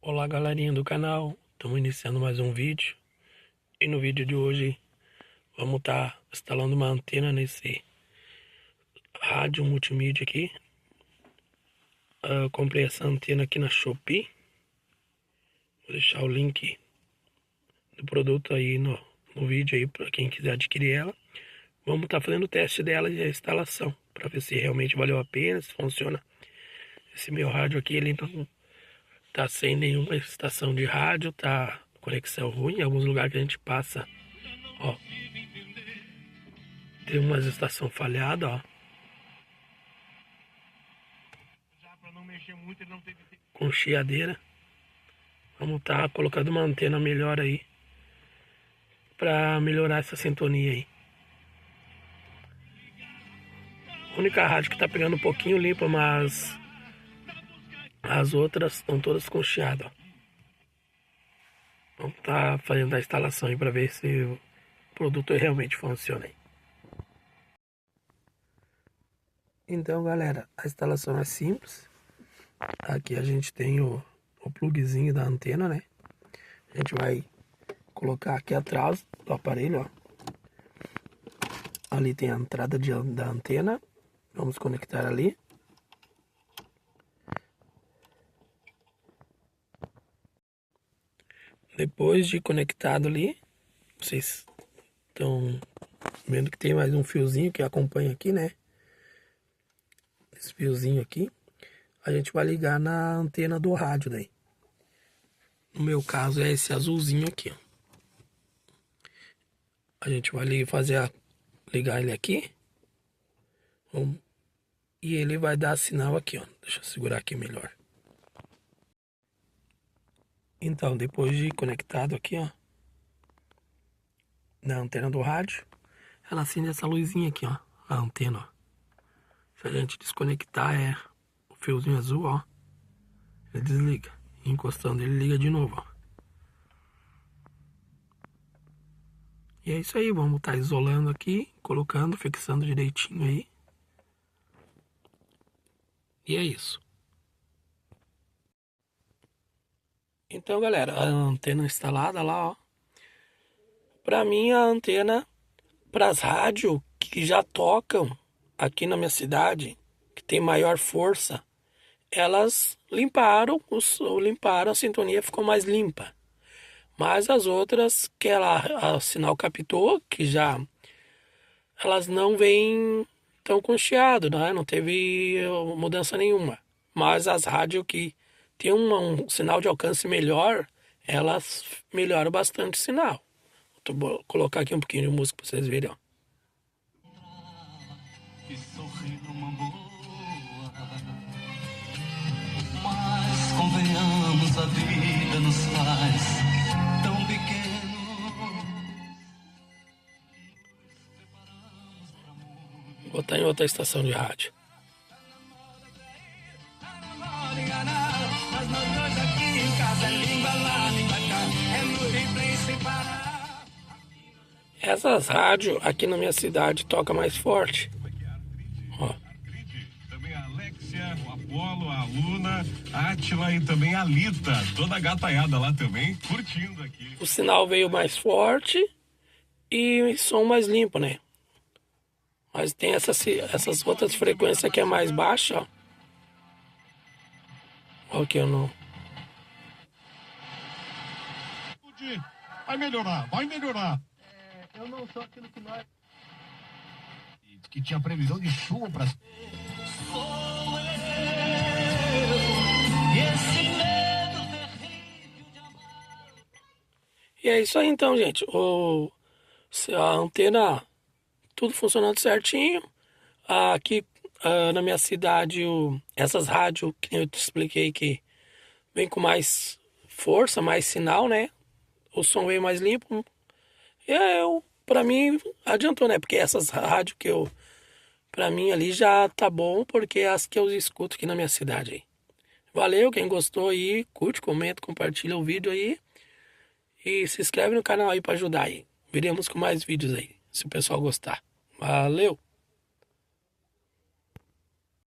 Olá galerinha do canal, estamos iniciando mais um vídeo. E no vídeo de hoje vamos estar instalando uma antena nesse rádio multimídia aqui. Eu comprei essa antena aqui na Shopee. Vou deixar o link do produto aí no vídeo aí para quem quiser adquirir ela. Vamos estar fazendo o teste dela e a instalação para ver se realmente valeu a pena, se funciona. Esse meu rádio aqui ele não tá sem nenhuma estação de rádio, tá conexão ruim. Em alguns lugares que a gente passa, ó, tem umas estação falhada, ó, com chiadeira. Vamos tá colocando uma antena melhor aí pra melhorar essa sintonia aí. A única rádio que tá pegando um pouquinho limpa, mas as outras estão todas com chiado, ó. Vamos tá fazendo a instalação aí pra ver se o produto realmente funciona aí. Então galera, a instalação é simples. Aqui a gente tem o plugzinho da antena, né? A gente vai colocar aqui atrás do aparelho, ó. Ali tem a entrada da antena. Vamos conectar ali. Depois de conectado ali, vocês estão vendo que tem mais um fiozinho que acompanha aqui, né? Esse fiozinho aqui, a gente vai ligar na antena do rádio daí. No meu caso é esse azulzinho aqui, ó. A gente vai ligar ele aqui. E ele vai dar sinal aqui, ó. Deixa eu segurar aqui melhor. Então, depois de conectado aqui, ó, na antena do rádio, ela acende essa luzinha aqui, ó, a antena, ó. Se a gente desconectar, é o fiozinho azul, ó, ele desliga. E encostando ele liga de novo, ó. E é isso aí, vamos estar isolando aqui, colocando, fixando direitinho aí. E é isso. Então, galera, a antena instalada lá, ó. Pra mim, a antena para as rádios que já tocam aqui na minha cidade, que tem maior força, elas limparam, a sintonia ficou mais limpa. Mas as outras que o sinal captou, que já elas não vêm tão com chiado, né? Não teve mudança nenhuma. Mas as rádios que tem um sinal de alcance melhor, elas melhoram bastante o sinal. Vou colocar aqui um pouquinho de música para vocês verem, ó. E sorri numa boa, mas convenhamos, a vida nos faz tão pequenos. Vou botar em outra estação de rádio. Essas rádios aqui na minha cidade tocam mais forte. Ó. Também a Alexia, o Apolo, a Luna, a Átila e também a Lita, toda a gataiada lá também, curtindo aqui. O sinal veio mais forte e som mais limpo, né? Mas tem essas outras frequências que é mais baixa, ó. Ó, que eu não... Vai melhorar, vai melhorar. Eu não sou aquilo que nós... Que tinha previsão de chuva para... Sou eu, e esse medo terrível de amar. E é isso aí então, gente. A antena, tudo funcionando certinho. Aqui na minha cidade, essas rádios que eu te expliquei que vem com mais força, mais sinal, né? O som veio mais limpo. E pra mim, adiantou, né? Porque essas rádios pra mim ali já tá bom, porque é as que eu escuto aqui na minha cidade aí. Valeu, quem gostou aí, curte, comenta, compartilha o vídeo aí. E se inscreve no canal aí pra ajudar aí. Viremos com mais vídeos aí, se o pessoal gostar. Valeu!